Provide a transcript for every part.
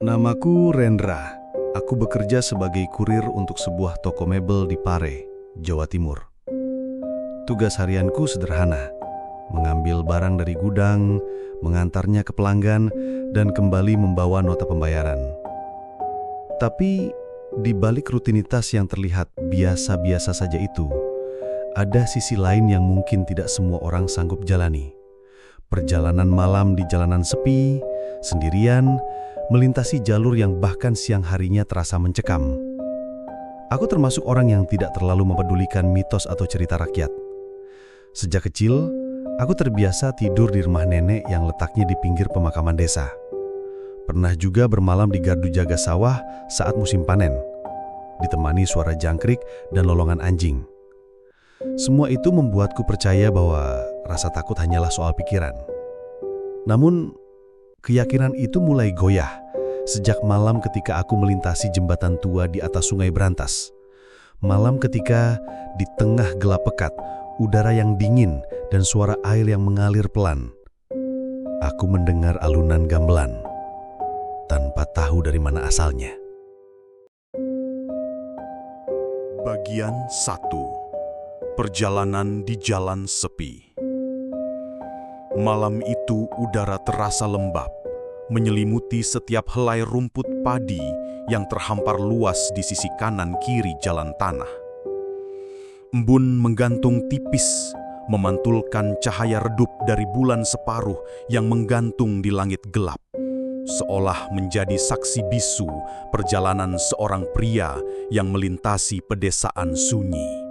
Namaku Rendra. Aku bekerja sebagai kurir untuk sebuah toko mebel di Pare, Jawa Timur. Tugas harianku sederhana, mengambil barang dari gudang, mengantarnya ke pelanggan, dan kembali membawa nota pembayaran. Tapi di balik rutinitas yang terlihat biasa-biasa saja itu, ada sisi lain yang mungkin tidak semua orang sanggup jalani. Perjalanan malam di jalanan sepi, sendirian, melintasi jalur yang bahkan siang harinya terasa mencekam. Aku termasuk orang yang tidak terlalu mempedulikan mitos atau cerita rakyat. Sejak kecil, aku terbiasa tidur di rumah nenek yang letaknya di pinggir pemakaman desa. Pernah juga bermalam di gardu jaga sawah saat musim panen, ditemani suara jangkrik dan lolongan anjing. Semua itu membuatku percaya bahwa rasa takut hanyalah soal pikiran. Namun, keyakinan itu mulai goyah sejak malam ketika aku melintasi jembatan tua di atas Sungai Brantas. Malam ketika di tengah gelap pekat, udara yang dingin dan suara air yang mengalir pelan. Aku mendengar alunan gamelan tanpa tahu dari mana asalnya. Bagian 1. Perjalanan di jalan sepi. Malam itu udara terasa lembab, menyelimuti setiap helai rumput padi yang terhampar luas di sisi kanan kiri jalan tanah. Embun menggantung tipis, memantulkan cahaya redup dari bulan separuh yang menggantung di langit gelap, seolah menjadi saksi bisu perjalanan seorang pria yang melintasi pedesaan sunyi.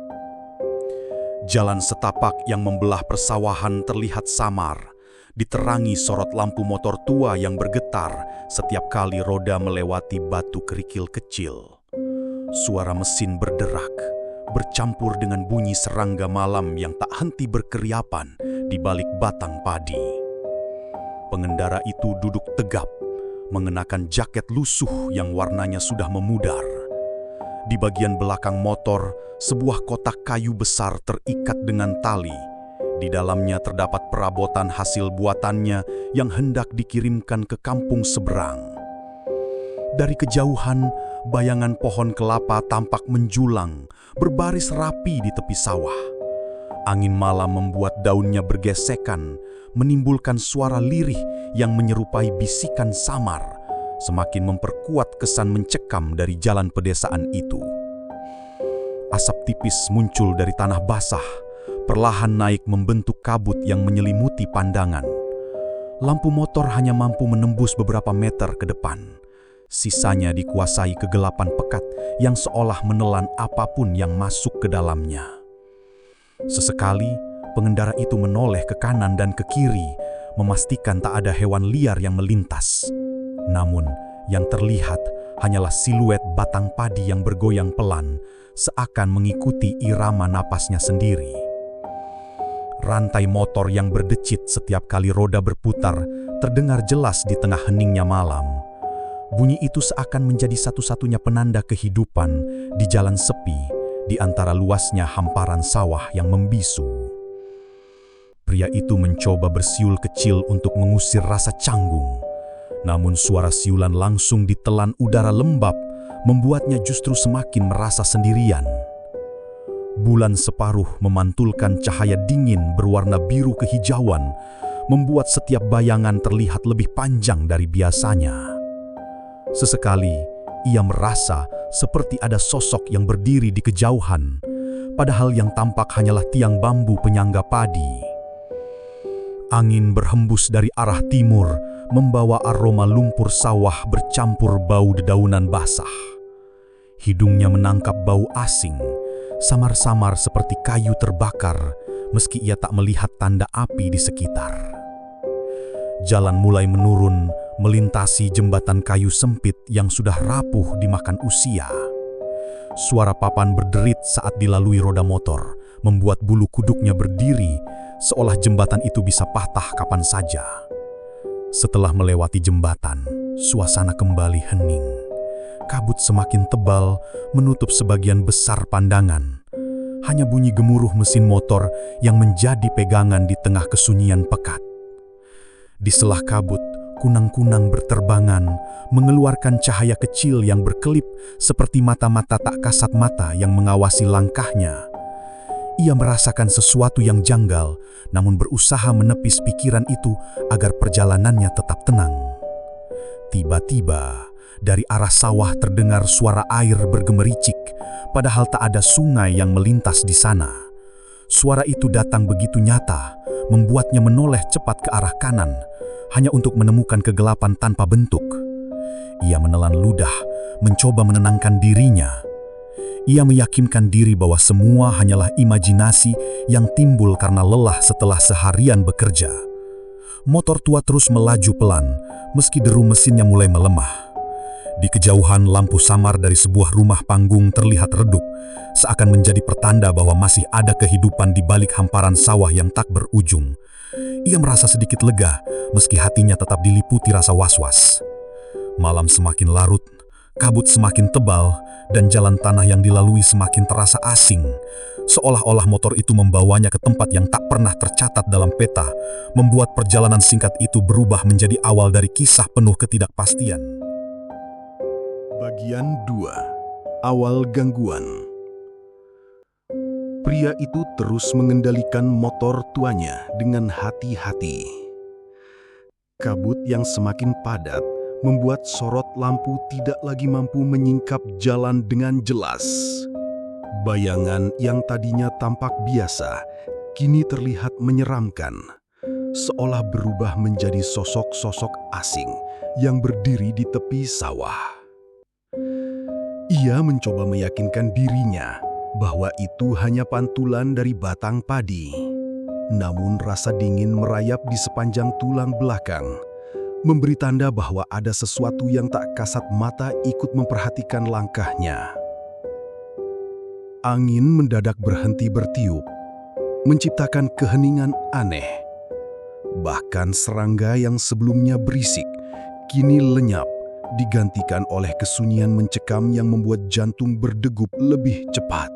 Jalan setapak yang membelah persawahan terlihat samar, diterangi sorot lampu motor tua yang bergetar setiap kali roda melewati batu kerikil kecil. Suara mesin berderak, bercampur dengan bunyi serangga malam yang tak henti berkeriapan di balik batang padi. Pengendara itu duduk tegap, mengenakan jaket lusuh yang warnanya sudah memudar. Di bagian belakang motor, sebuah kotak kayu besar terikat dengan tali. Di dalamnya terdapat perabotan hasil buatannya yang hendak dikirimkan ke kampung seberang. Dari kejauhan, bayangan pohon kelapa tampak menjulang, berbaris rapi di tepi sawah. Angin malam membuat daunnya bergesekan, menimbulkan suara lirih yang menyerupai bisikan samar, semakin memperkuat kesan mencekam dari jalan pedesaan itu. Asap tipis muncul dari tanah basah, perlahan naik membentuk kabut yang menyelimuti pandangan. Lampu motor hanya mampu menembus beberapa meter ke depan. Sisanya dikuasai kegelapan pekat yang seolah menelan apapun yang masuk ke dalamnya. Sesekali, pengendara itu menoleh ke kanan dan ke kiri, memastikan tak ada hewan liar yang melintas. Namun, yang terlihat hanyalah siluet batang padi yang bergoyang pelan, seakan mengikuti irama napasnya sendiri. Rantai motor yang berdecit setiap kali roda berputar terdengar jelas di tengah heningnya malam. Bunyi itu seakan menjadi satu-satunya penanda kehidupan di jalan sepi di antara luasnya hamparan sawah yang membisu. Pria itu mencoba bersiul kecil untuk mengusir rasa canggung. Namun suara siulan langsung ditelan udara lembab, membuatnya justru semakin merasa sendirian. Bulan separuh memantulkan cahaya dingin berwarna biru kehijauan, membuat setiap bayangan terlihat lebih panjang dari biasanya. Sesekali, ia merasa seperti ada sosok yang berdiri di kejauhan, padahal yang tampak hanyalah tiang bambu penyangga padi. Angin berhembus dari arah timur, membawa aroma lumpur sawah bercampur bau dedaunan basah. Hidungnya menangkap bau asing, samar-samar seperti kayu terbakar, meski ia tak melihat tanda api di sekitar. Jalan mulai menurun, melintasi jembatan kayu sempit yang sudah rapuh dimakan usia. Suara papan berderit saat dilalui roda motor, membuat bulu kuduknya berdiri, seolah jembatan itu bisa patah kapan saja. Setelah melewati jembatan, suasana kembali hening. Kabut semakin tebal, menutup sebagian besar pandangan. Hanya bunyi gemuruh mesin motor yang menjadi pegangan di tengah kesunyian pekat. Di selah kabut, kunang-kunang berterbangan, mengeluarkan cahaya kecil yang berkelip seperti mata-mata tak kasat mata yang mengawasi langkahnya. Ia merasakan sesuatu yang janggal, namun berusaha menepis pikiran itu agar perjalanannya tetap tenang. Tiba-tiba, dari arah sawah terdengar suara air bergemericik, padahal tak ada sungai yang melintas di sana. Suara itu datang begitu nyata, membuatnya menoleh cepat ke arah kanan, hanya untuk menemukan kegelapan tanpa bentuk. Ia menelan ludah, mencoba menenangkan dirinya. Ia meyakinkan diri bahwa semua hanyalah imajinasi yang timbul karena lelah setelah seharian bekerja. Motor tua terus melaju pelan, meski deru mesinnya mulai melemah. Di kejauhan, lampu samar dari sebuah rumah panggung terlihat redup, seakan menjadi pertanda bahwa masih ada kehidupan di balik hamparan sawah yang tak berujung. Ia merasa sedikit lega, meski hatinya tetap diliputi rasa was-was. Malam semakin larut, kabut semakin tebal, dan jalan tanah yang dilalui semakin terasa asing. Seolah-olah motor itu membawanya ke tempat yang tak pernah tercatat dalam peta, membuat perjalanan singkat itu berubah menjadi awal dari kisah penuh ketidakpastian. Bagian 2. Awal gangguan. Pria itu terus mengendalikan motor tuanya dengan hati-hati. Kabut yang semakin padat membuat sorot lampu tidak lagi mampu menyingkap jalan dengan jelas. Bayangan yang tadinya tampak biasa, kini terlihat menyeramkan, seolah berubah menjadi sosok-sosok asing yang berdiri di tepi sawah. Ia mencoba meyakinkan dirinya bahwa itu hanya pantulan dari batang padi. Namun rasa dingin merayap di sepanjang tulang belakang, memberi tanda bahwa ada sesuatu yang tak kasat mata ikut memperhatikan langkahnya. Angin mendadak berhenti bertiup, menciptakan keheningan aneh. Bahkan serangga yang sebelumnya berisik, kini lenyap, digantikan oleh kesunyian mencekam yang membuat jantung berdegup lebih cepat.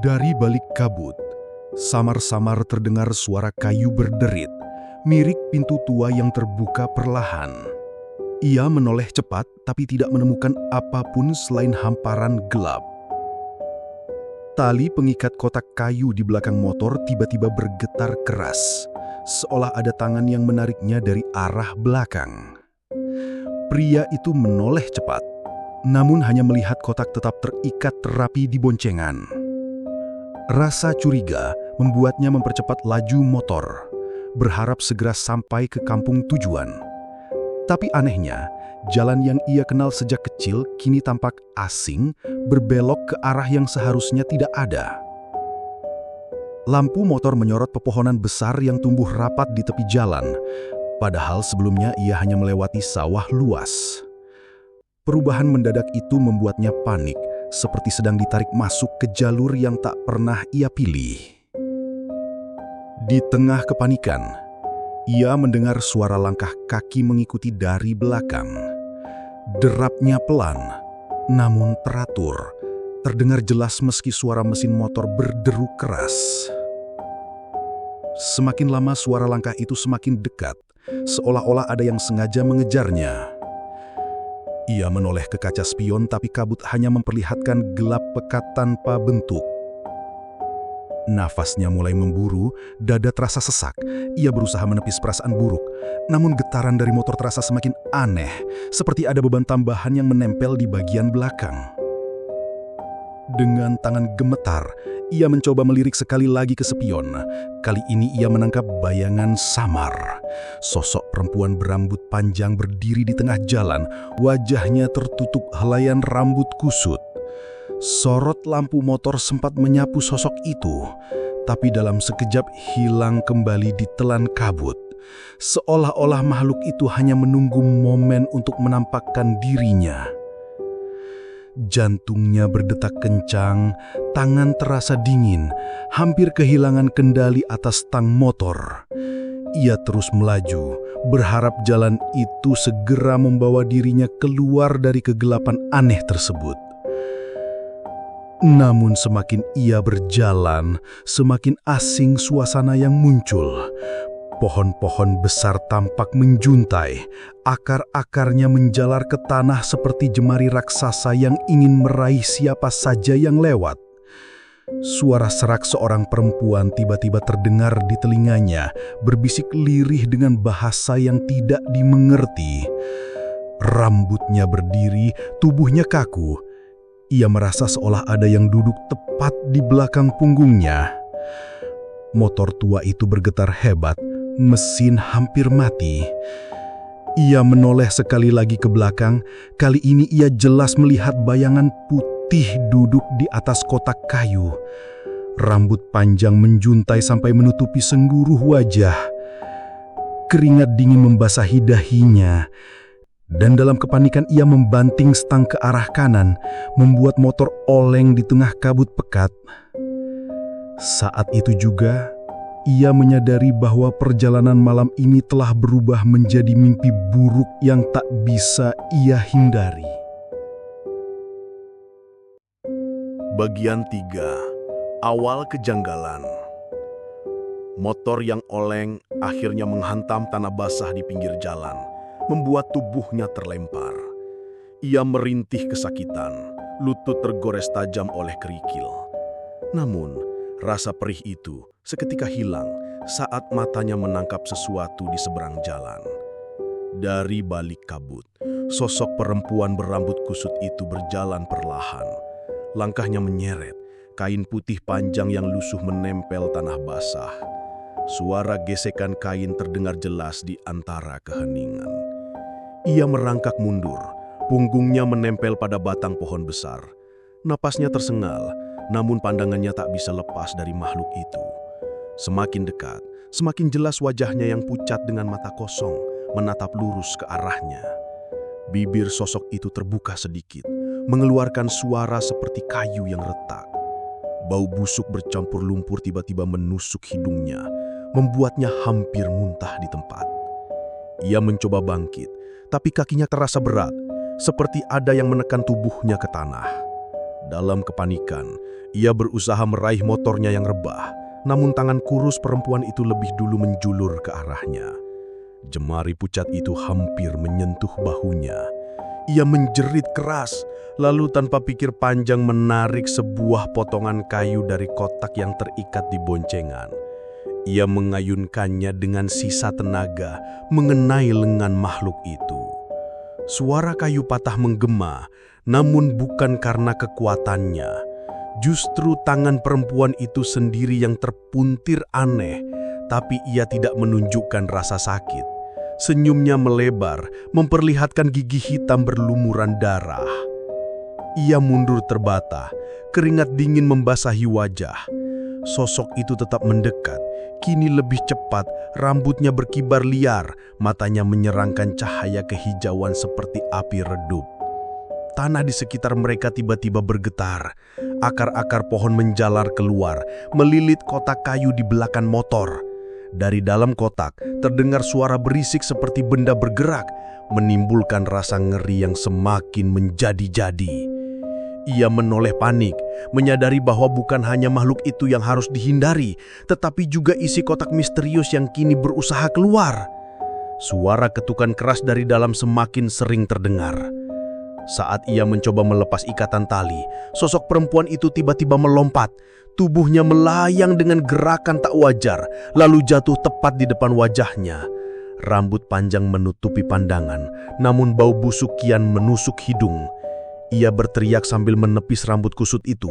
Dari balik kabut, samar-samar terdengar suara kayu berderit, mirip pintu tua yang terbuka perlahan. Ia menoleh cepat tapi tidak menemukan apapun selain hamparan gelap. Tali pengikat kotak kayu di belakang motor tiba-tiba bergetar keras, seolah ada tangan yang menariknya dari arah belakang. Pria itu menoleh cepat, namun hanya melihat kotak tetap terikat rapi di boncengan. Rasa curiga membuatnya mempercepat laju motor, berharap segera sampai ke kampung tujuan. Tapi anehnya, jalan yang ia kenal sejak kecil kini tampak asing, berbelok ke arah yang seharusnya tidak ada. Lampu motor menyorot pepohonan besar yang tumbuh rapat di tepi jalan, padahal sebelumnya ia hanya melewati sawah luas. Perubahan mendadak itu membuatnya panik, seperti sedang ditarik masuk ke jalur yang tak pernah ia pilih. Di tengah kepanikan, ia mendengar suara langkah kaki mengikuti dari belakang. Derapnya pelan, namun teratur, terdengar jelas meski suara mesin motor berderu keras. Semakin lama suara langkah itu semakin dekat, seolah-olah ada yang sengaja mengejarnya. Ia menoleh ke kaca spion tapi kabut hanya memperlihatkan gelap pekat tanpa bentuk. Nafasnya mulai memburu, dada terasa sesak. Ia berusaha menepis perasaan buruk, namun getaran dari motor terasa semakin aneh, seperti ada beban tambahan yang menempel di bagian belakang. Dengan tangan gemetar, ia mencoba melirik sekali lagi ke spion. Kali ini ia menangkap bayangan samar. Sosok perempuan berambut panjang berdiri di tengah jalan, wajahnya tertutup helaian rambut kusut. Sorot lampu motor sempat menyapu sosok itu, tapi dalam sekejap hilang kembali di telan kabut. Seolah-olah makhluk itu hanya menunggu momen untuk menampakkan dirinya. Jantungnya berdetak kencang, tangan terasa dingin, hampir kehilangan kendali atas tang motor. Ia terus melaju, berharap jalan itu segera membawa dirinya keluar dari kegelapan aneh tersebut. Namun semakin ia berjalan, semakin asing suasana yang muncul. Pohon-pohon besar tampak menjuntai, akar-akarnya menjalar ke tanah seperti jemari raksasa yang ingin meraih siapa saja yang lewat. Suara serak seorang perempuan tiba-tiba terdengar di telinganya, berbisik lirih dengan bahasa yang tidak dimengerti. Rambutnya berdiri, tubuhnya kaku. Ia merasa seolah ada yang duduk tepat di belakang punggungnya. Motor tua itu bergetar hebat, mesin hampir mati. Ia menoleh sekali lagi ke belakang. Kali ini ia jelas melihat bayangan putih duduk di atas kotak kayu. Rambut panjang menjuntai sampai menutupi sengguruh wajah. Keringat dingin membasahi dahinya. Dan dalam kepanikan ia membanting stang ke arah kanan, membuat motor oleng di tengah kabut pekat. Saat itu juga, ia menyadari bahwa perjalanan malam ini telah berubah menjadi mimpi buruk yang tak bisa ia hindari. Bagian 3. Awal kejanggalan. Motor yang oleng akhirnya menghantam tanah basah di pinggir jalan, membuat tubuhnya terlempar. Ia merintih kesakitan, lutut tergores tajam oleh kerikil. Namun, rasa perih itu seketika hilang saat matanya menangkap sesuatu di seberang jalan. Dari balik kabut, sosok perempuan berambut kusut itu berjalan perlahan. Langkahnya menyeret, kain putih panjang yang lusuh menempel tanah basah. Suara gesekan kain terdengar jelas di antara keheningan. Ia merangkak mundur, punggungnya menempel pada batang pohon besar. Napasnya tersengal, namun pandangannya tak bisa lepas dari makhluk itu. Semakin dekat, semakin jelas wajahnya yang pucat dengan mata kosong, menatap lurus ke arahnya. Bibir sosok itu terbuka sedikit, mengeluarkan suara seperti kayu yang retak. Bau busuk bercampur lumpur tiba-tiba menusuk hidungnya, membuatnya hampir muntah di tempat. Ia mencoba bangkit, tapi kakinya terasa berat, seperti ada yang menekan tubuhnya ke tanah. Dalam kepanikan, ia berusaha meraih motornya yang rebah, namun tangan kurus perempuan itu lebih dulu menjulur ke arahnya. Jemari pucat itu hampir menyentuh bahunya. Ia menjerit keras, lalu tanpa pikir panjang menarik sebuah potongan kayu dari kotak yang terikat di boncengan. Ia mengayunkannya dengan sisa tenaga mengenai lengan makhluk itu. Suara kayu patah menggema, namun bukan karena kekuatannya. Justru tangan perempuan itu sendiri yang terpuntir aneh, tapi ia tidak menunjukkan rasa sakit. Senyumnya melebar, memperlihatkan gigi hitam berlumuran darah. Ia mundur terbata, keringat dingin membasahi wajah. Sosok itu tetap mendekat, kini lebih cepat, rambutnya berkibar liar, matanya menyerangkan cahaya kehijauan seperti api redup. Tanah di sekitar mereka tiba-tiba bergetar, akar-akar pohon menjalar keluar, melilit kotak kayu di belakang motor. Dari dalam kotak, terdengar suara berisik seperti benda bergerak, menimbulkan rasa ngeri yang semakin menjadi-jadi. Ia menoleh panik, menyadari bahwa bukan hanya makhluk itu yang harus dihindari, tetapi juga isi kotak misterius yang kini berusaha keluar. Suara ketukan keras dari dalam semakin sering terdengar. Saat ia mencoba melepas ikatan tali, sosok perempuan itu tiba-tiba melompat. Tubuhnya melayang dengan gerakan tak wajar, lalu jatuh tepat di depan wajahnya. Rambut panjang menutupi pandangan, namun bau busuk kian menusuk hidung. Ia berteriak sambil menepis rambut kusut itu.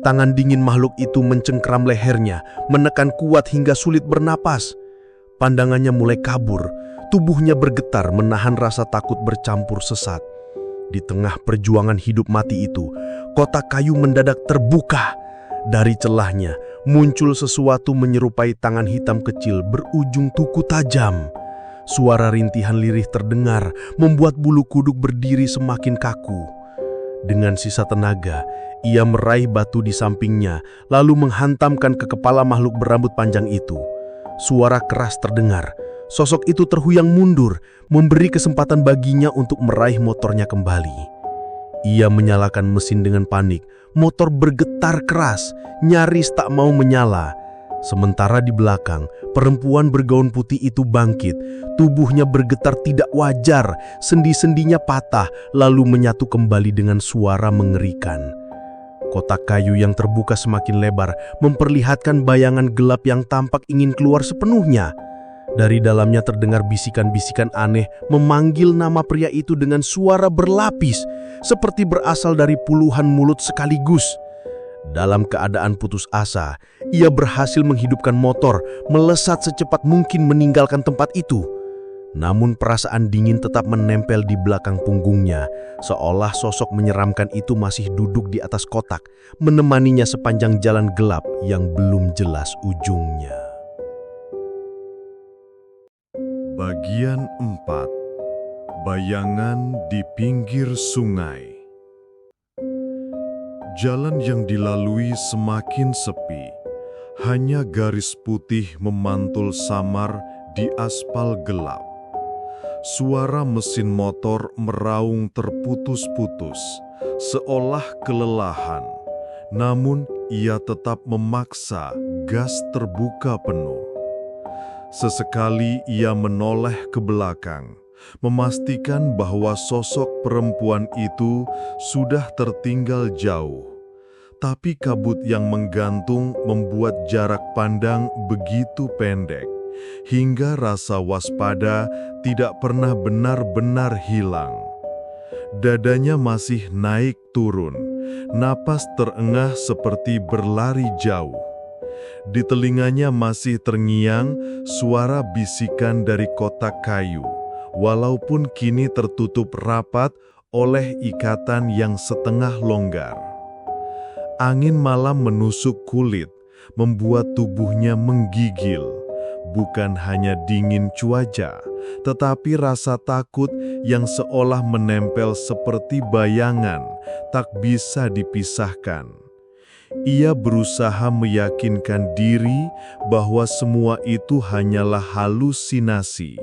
Tangan dingin makhluk itu mencengkram lehernya, menekan kuat hingga sulit bernapas. Pandangannya mulai kabur, tubuhnya bergetar menahan rasa takut bercampur sesat. Di tengah perjuangan hidup mati itu, kotak kayu mendadak terbuka. Dari celahnya muncul sesuatu menyerupai tangan hitam kecil berujung tuku tajam. Suara rintihan lirih terdengar, membuat bulu kuduk berdiri semakin kaku. Dengan sisa tenaga, ia meraih batu di sampingnya, lalu menghantamkan ke kepala makhluk berambut panjang itu. Suara keras terdengar. Sosok itu terhuyang mundur, memberi kesempatan baginya untuk meraih motornya kembali. Ia menyalakan mesin dengan panik. Motor bergetar keras, nyaris tak mau menyala. Sementara di belakang, perempuan bergaun putih itu bangkit. Tubuhnya bergetar tidak wajar, sendi-sendinya patah, lalu menyatu kembali dengan suara mengerikan. Kotak kayu yang terbuka semakin lebar, memperlihatkan bayangan gelap yang tampak ingin keluar sepenuhnya. Dari dalamnya terdengar bisikan-bisikan aneh memanggil nama pria itu dengan suara berlapis, seperti berasal dari puluhan mulut sekaligus. Dalam keadaan putus asa, ia berhasil menghidupkan motor, melesat secepat mungkin meninggalkan tempat itu. Namun perasaan dingin tetap menempel di belakang punggungnya, seolah sosok menyeramkan itu masih duduk di atas kotak, menemaninya sepanjang jalan gelap yang belum jelas ujungnya. Bagian 4. Bayangan di pinggir sungai. Jalan yang dilalui semakin sepi. Hanya garis putih memantul samar di aspal gelap. Suara mesin motor meraung terputus-putus, seolah kelelahan. Namun ia tetap memaksa gas terbuka penuh. Sesekali ia menoleh ke belakang, memastikan bahwa sosok perempuan itu sudah tertinggal jauh. Tapi kabut yang menggantung membuat jarak pandang begitu pendek, hingga rasa waspada tidak pernah benar-benar hilang. Dadanya masih naik turun, napas terengah seperti berlari jauh. Di telinganya masih terngiang suara bisikan dari kotak kayu, walaupun kini tertutup rapat oleh ikatan yang setengah longgar. Angin malam menusuk kulit, membuat tubuhnya menggigil. Bukan hanya dingin cuaca, tetapi rasa takut yang seolah menempel seperti bayangan, tak bisa dipisahkan. Ia berusaha meyakinkan diri bahwa semua itu hanyalah halusinasi.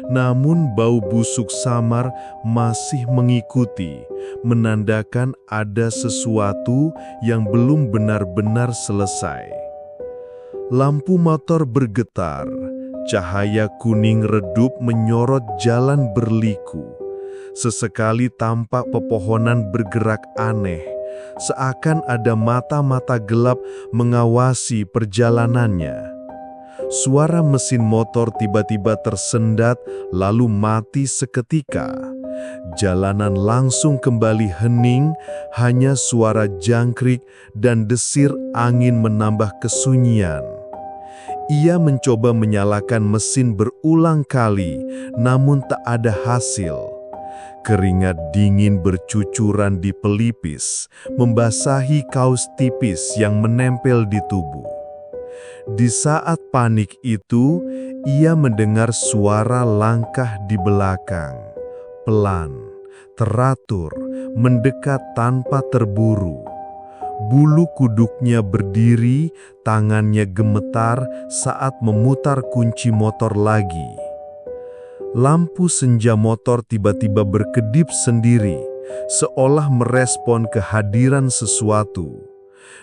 Namun bau busuk samar masih mengikuti, menandakan ada sesuatu yang belum benar-benar selesai. Lampu motor bergetar, cahaya kuning redup menyorot jalan berliku. Sesekali tampak pepohonan bergerak aneh, seakan ada mata-mata gelap mengawasi perjalanannya. Suara mesin motor tiba-tiba tersendat lalu mati seketika. Jalanan langsung kembali hening, hanya suara jangkrik dan desir angin menambah kesunyian. Ia mencoba menyalakan mesin berulang kali, namun tak ada hasil. Keringat dingin bercucuran di pelipis, membasahi kaos tipis yang menempel di tubuh. Di saat panik itu, ia mendengar suara langkah di belakang. Pelan, teratur, mendekat tanpa terburu. Bulu kuduknya berdiri, tangannya gemetar saat memutar kunci motor lagi. Lampu senja motor tiba-tiba berkedip sendiri, seolah merespon kehadiran sesuatu.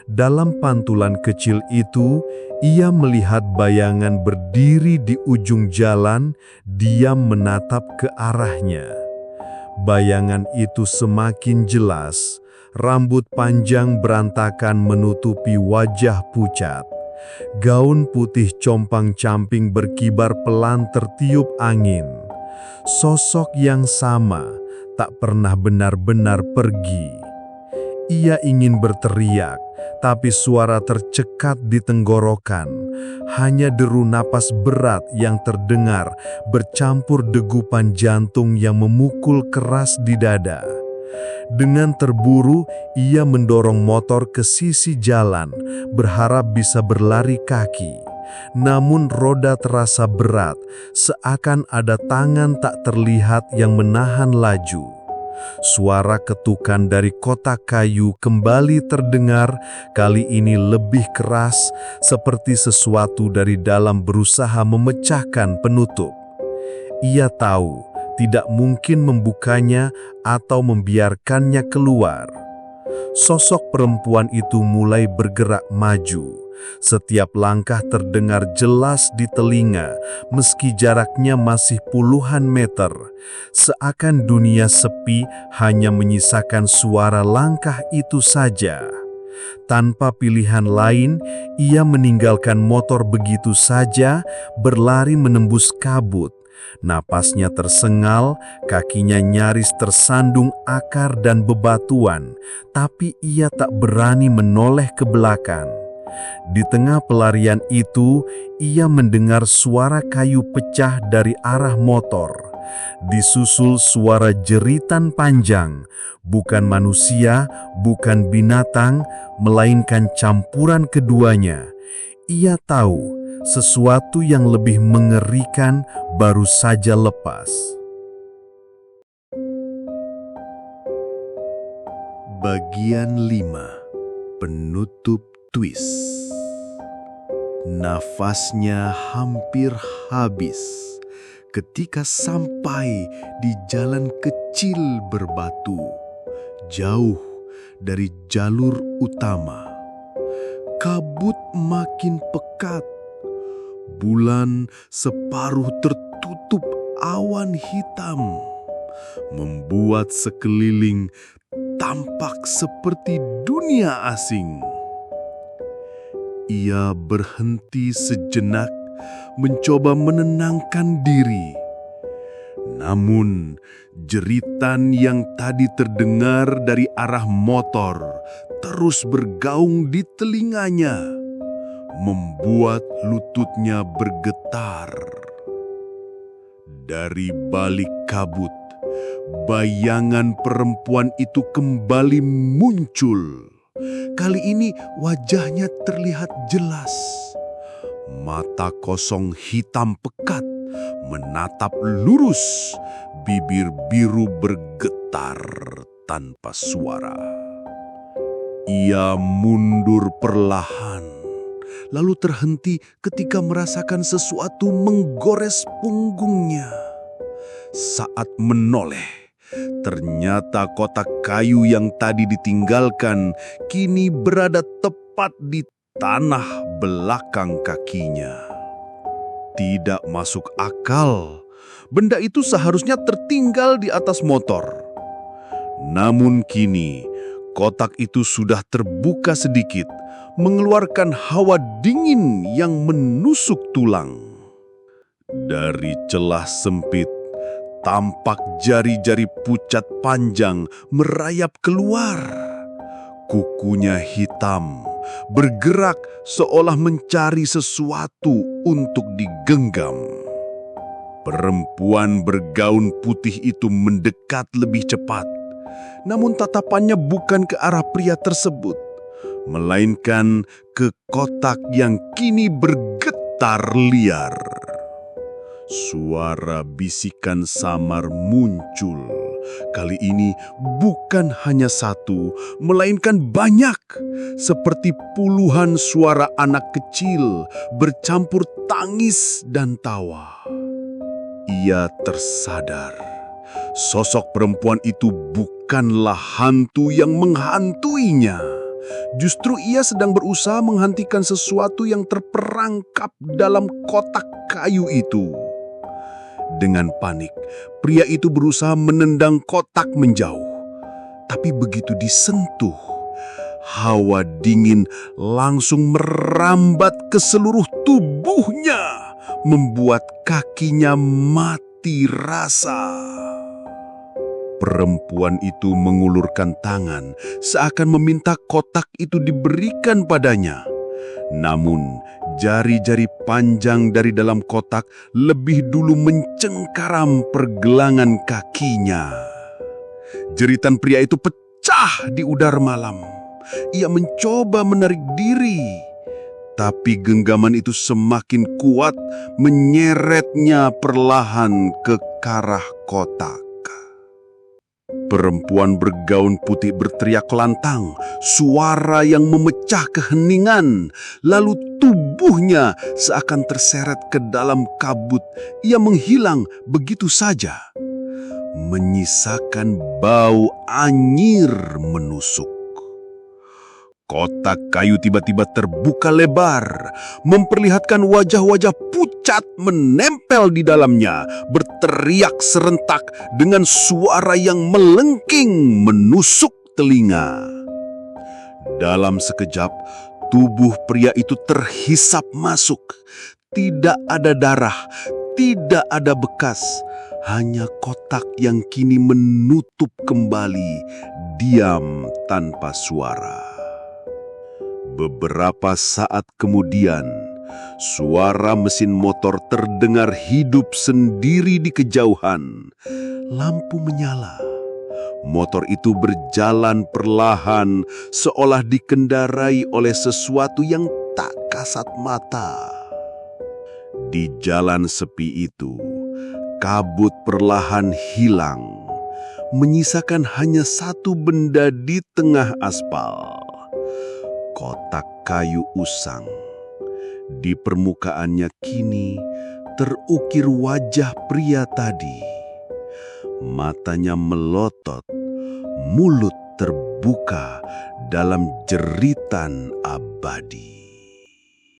Dalam pantulan kecil itu, ia melihat bayangan berdiri di ujung jalan, diam menatap ke arahnya. Bayangan itu semakin jelas, rambut panjang berantakan menutupi wajah pucat. Gaun putih compang-camping berkibar pelan tertiup angin. Sosok yang sama, tak pernah benar-benar pergi. Ia ingin berteriak, tapi suara tercekat di tenggorokan. Hanya deru napas berat yang terdengar, bercampur degupan jantung yang memukul keras di dada. Dengan terburu, ia mendorong motor ke sisi jalan, berharap bisa berlari kaki. Namun roda terasa berat, seakan ada tangan tak terlihat yang menahan laju. Suara ketukan dari kotak kayu kembali terdengar, kali ini lebih keras, seperti sesuatu dari dalam berusaha memecahkan penutup. Ia tahu tidak mungkin membukanya atau membiarkannya keluar. Sosok perempuan itu mulai bergerak maju, Setiap langkah terdengar jelas di telinga, meski jaraknya masih puluhan meter. Seakan dunia sepi hanya menyisakan suara langkah itu saja. Tanpa pilihan lain, ia meninggalkan motor begitu saja, berlari menembus kabut. Napasnya tersengal, kakinya nyaris tersandung akar dan bebatuan, tapi ia tak berani menoleh ke belakang. Di tengah pelarian itu, ia mendengar suara kayu pecah dari arah motor. Disusul suara jeritan panjang, bukan manusia, bukan binatang, melainkan campuran keduanya. Ia tahu sesuatu yang lebih mengerikan baru saja lepas. Bagian 5. Penutup twist. Nafasnya hampir habis ketika sampai di jalan kecil berbatu, jauh dari jalur utama. Kabut makin pekat, bulan separuh tertutup awan hitam, membuat sekeliling tampak seperti dunia asing. Ia berhenti sejenak, mencoba menenangkan diri. Namun, jeritan yang tadi terdengar dari arah motor terus bergaung di telinganya, membuat lututnya bergetar. Dari balik kabut, bayangan perempuan itu kembali muncul. Kali ini wajahnya terlihat jelas. Mata kosong hitam pekat menatap lurus, bibir biru bergetar tanpa suara. Ia mundur perlahan, lalu terhenti ketika merasakan sesuatu menggores punggungnya. Saat menoleh, ternyata kotak kayu yang tadi ditinggalkan kini berada tepat di tanah belakang kakinya. Tidak masuk akal, benda itu seharusnya tertinggal di atas motor. Namun kini, kotak itu sudah terbuka sedikit, mengeluarkan hawa dingin yang menusuk tulang. Dari celah sempit, tampak jari-jari pucat panjang merayap keluar. Kukunya hitam, bergerak seolah mencari sesuatu untuk digenggam. Perempuan bergaun putih itu mendekat lebih cepat, namun tatapannya bukan ke arah pria tersebut, melainkan ke kotak yang kini bergetar liar. Suara bisikan samar muncul. Kali ini bukan hanya satu, melainkan banyak. Seperti puluhan suara anak kecil bercampur tangis dan tawa. Ia tersadar. Sosok perempuan itu bukanlah hantu yang menghantuinya. Justru ia sedang berusaha menghentikan sesuatu yang terperangkap dalam kotak kayu itu. Dengan panik, pria itu berusaha menendang kotak menjauh. Tapi begitu disentuh, hawa dingin langsung merambat ke seluruh tubuhnya, membuat kakinya mati rasa. Perempuan itu mengulurkan tangan, seakan meminta kotak itu diberikan padanya. Namun, jari-jari panjang dari dalam kotak lebih dulu mencengkaram pergelangan kakinya. Jeritan pria itu pecah di udara malam. Ia mencoba menarik diri, tapi genggaman itu semakin kuat, menyeretnya perlahan ke arah kotak. Perempuan bergaun putih berteriak lantang, suara yang memecah keheningan. Lalu tubuhnya seakan terseret ke dalam kabut. Ia menghilang begitu saja, menyisakan bau anyir menusuk. Kotak kayu tiba-tiba terbuka lebar, memperlihatkan wajah-wajah pucat menempel di dalamnya, berteriak serentak dengan suara yang melengking menusuk telinga. Dalam sekejap, tubuh pria itu terhisap masuk. Tidak ada darah, tidak ada bekas, hanya kotak yang kini menutup kembali, diam tanpa suara. Beberapa saat kemudian, suara mesin motor terdengar hidup sendiri di kejauhan. Lampu menyala. Motor itu berjalan perlahan, seolah dikendarai oleh sesuatu yang tak kasat mata. Di jalan sepi itu, kabut perlahan hilang, menyisakan hanya satu benda di tengah aspal. Kotak kayu usang. Di permukaannya kini terukir wajah pria tadi. Matanya melotot, mulut terbuka dalam jeritan abadi.